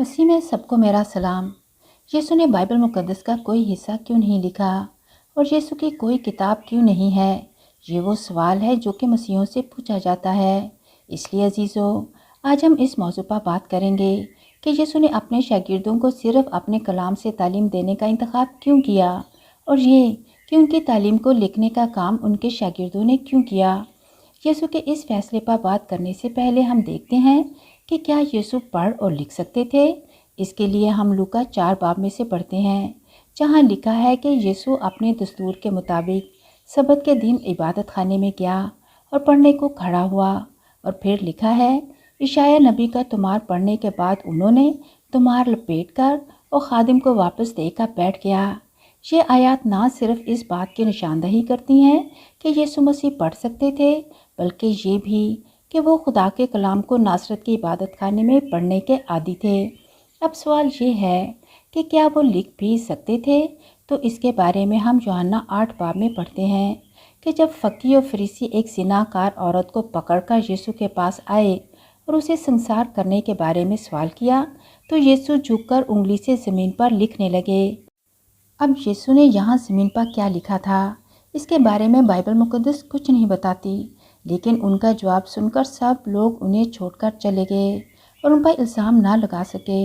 मसीह में सबको मेरा सलाम। यीशु ने बाइबल मुक़द्दस का कोई हिस्सा क्यों नहीं लिखा और यीशु की कोई किताब क्यों नहीं है? ये वो सवाल है जो कि मसीहों से पूछा जाता है। इसलिए अजीज़ों, आज हम इस मौजू पर बात करेंगे कि यीशु ने अपने शागिर्दों को सिर्फ अपने कलाम से तालीम देने का इंतखाब क्यों किया और ये कि उनकी तालीम को लिखने का काम उनके शागिर्दों ने क्यों किया। यीशु के इस फैसले पर बात करने से पहले हम देखते हैं कि क्या यीशु पढ़ और लिख सकते थे। इसके लिए हम लूका 4 बाब में से पढ़ते हैं, जहाँ लिखा है कि यीशु अपने दस्तूर के मुताबिक सबत के दिन इबादत खाने में गया और पढ़ने को खड़ा हुआ। और फिर लिखा है, यशायाह नबी का तुमार पढ़ने के बाद उन्होंने तुमार लपेट कर और खादिम को वापस देकर बैठ गया। ये आयत ना सिर्फ इस बात की निशानदही करती हैं कि यीशु मसीह पढ़ सकते थे, बल्कि ये भी कि वो खुदा के कलाम को नासरत की इबादत खाने में पढ़ने के आदी थे। अब सवाल ये है कि क्या वो लिख भी सकते थे? तो इसके बारे में हम यूहन्ना 8 बाब में पढ़ते हैं कि जब फकी और फरीसी एक ज़िनाकार औरत को पकड़कर यीशु के पास आए और उसे संसार करने के बारे में सवाल किया, तो यीशु झुककर उंगली से ज़मीन पर लिखने लगे। अब यीशु ने यहाँ ज़मीन पर क्या लिखा था, इसके बारे में बाइबल मुक़द्दस कुछ नहीं बताती, लेकिन उनका जवाब सुनकर सब लोग उन्हें छोड़कर चले गए और उन पर इल्ज़ाम ना लगा सके।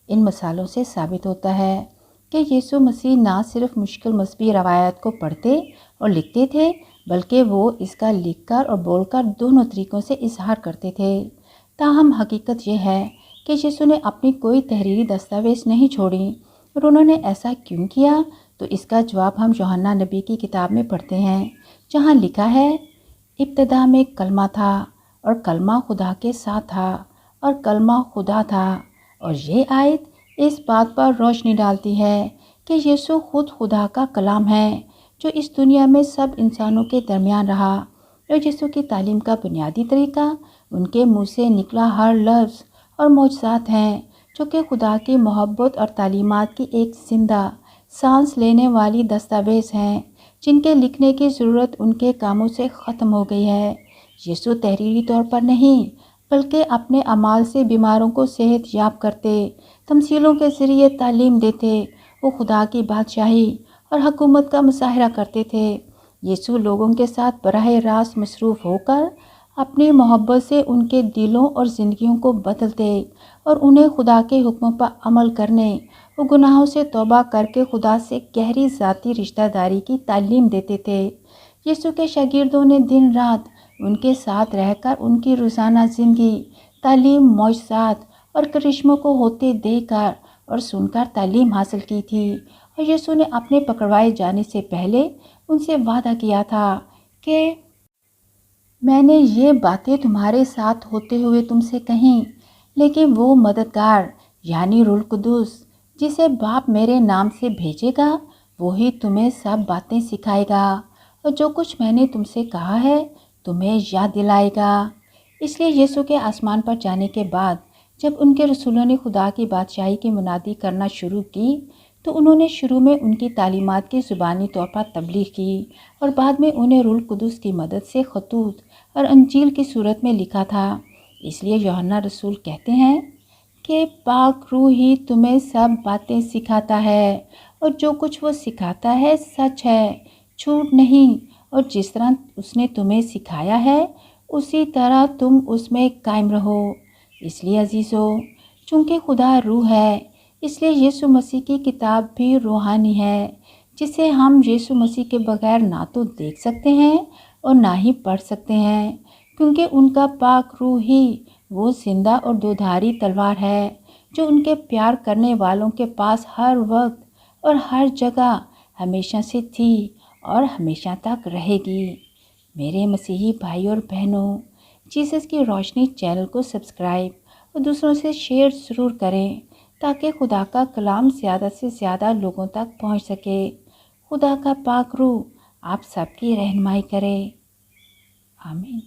इन मिसालों से साबित होता है कि यीशु मसीह ना सिर्फ मुश्किल मज़हबी रवायत को पढ़ते और लिखते थे, बल्कि वो इसका लिखकर और बोलकर दोनों तरीक़ों से इजहार करते थे। ताहम हकीकत यह है कि यीशु ने अपनी कोई तहरीरी दस्तावेज़ नहीं छोड़ी। और उन्होंने ऐसा क्यों किया? तो इसका जवाब हम यूहन्ना नबी की किताब में पढ़ते हैं, जहाँ लिखा है, इब्तदा में कलमा था और कलमा खुदा के साथ था और कलमा खुदा था। और ये आयत इस बात पर रोशनी डालती है कि यीशु खुद खुदा का कलाम है, जो इस दुनिया में सब इंसानों के दरमियान रहा। और यीशु की तालीम का बुनियादी तरीका उनके मुँह से निकला हर लफ्ज़ और मौजज़ात हैं, जो कि खुदा की मोहब्बत और तालीमात की एक जिंदा सांस लेने वाली दस्तावेज़ हैं, जिनके लिखने की ज़रूरत उनके कामों से ख़त्म हो गई है। यीशु तहरीरी तौर पर नहीं, बल्कि अपने अमाल से बीमारों को सेहत याब करते, तमसीलों के ज़रिए तालीम देते। वो खुदा की बादशाही और हुकूमत का मुजाहरा करते थे। यीशु लोगों के साथ बराह रास्त मसरूफ़ होकर अपनी मोहब्बत से उनके दिलों और ज़िंदगियों को बदलते और उन्हें खुदा के हुक्मों पर अमल करने और गुनाहों से तौबा करके खुदा से गहरी ज़ाती रिश्तेदारी की तालीम देते थे। यीशु के शागिर्दों ने दिन रात उनके साथ रहकर उनकी रोज़ाना ज़िंदगी, तालीम, मौजज़ात और करिश्मों को होते देखकर और सुनकर तालीम हासिल की थी। और यीशु ने अपने पकड़वाए जाने से पहले उनसे वादा किया था कि मैंने ये बातें तुम्हारे साथ होते हुए तुमसे कहीं, लेकिन वो मददगार यानी रूह कुदूस, जिसे बाप मेरे नाम से भेजेगा, वही तुम्हें सब बातें सिखाएगा और जो कुछ मैंने तुमसे कहा है तुम्हें याद दिलाएगा। इसलिए यीशु के आसमान पर जाने के बाद जब उनके रसूलों ने खुदा की बादशाही की मुनादी करना शुरू की, तो उन्होंने शुरू में उनकी तालीमात की ज़ुबानी तौर पर तबलीग की और बाद में उन्हें रूह कुदूस की मदद से खतूत और अंजील की सूरत में लिखा था। इसलिए यूहन्ना रसूल कहते हैं कि पाक रूह ही तुम्हें सब बातें सिखाता है और जो कुछ वो सिखाता है सच है, झूठ नहीं। और जिस तरह उसने तुम्हें सिखाया है उसी तरह तुम उसमें कायम रहो। इसलिए अजीज़ों, चूँकि खुदा रूह है, इसलिए यीशु मसीह की किताब भी रूहानी है, जिसे हम यीशु मसीह के बगैर ना तो देख सकते हैं और ना ही पढ़ सकते हैं, क्योंकि उनका पाक रूह ही वो जिंदा और दोधारी तलवार है, जो उनके प्यार करने वालों के पास हर वक्त और हर जगह हमेशा से थी और हमेशा तक रहेगी। मेरे मसीही भाई और बहनों, जीसस की रोशनी चैनल को सब्सक्राइब और दूसरों से शेयर ज़रूर करें, ताकि खुदा का कलाम ज़्यादा से ज़्यादा लोगों तक पहुंच सके। खुदा का पाक रूह आप सबकी रहनुमाई करे। आमीन।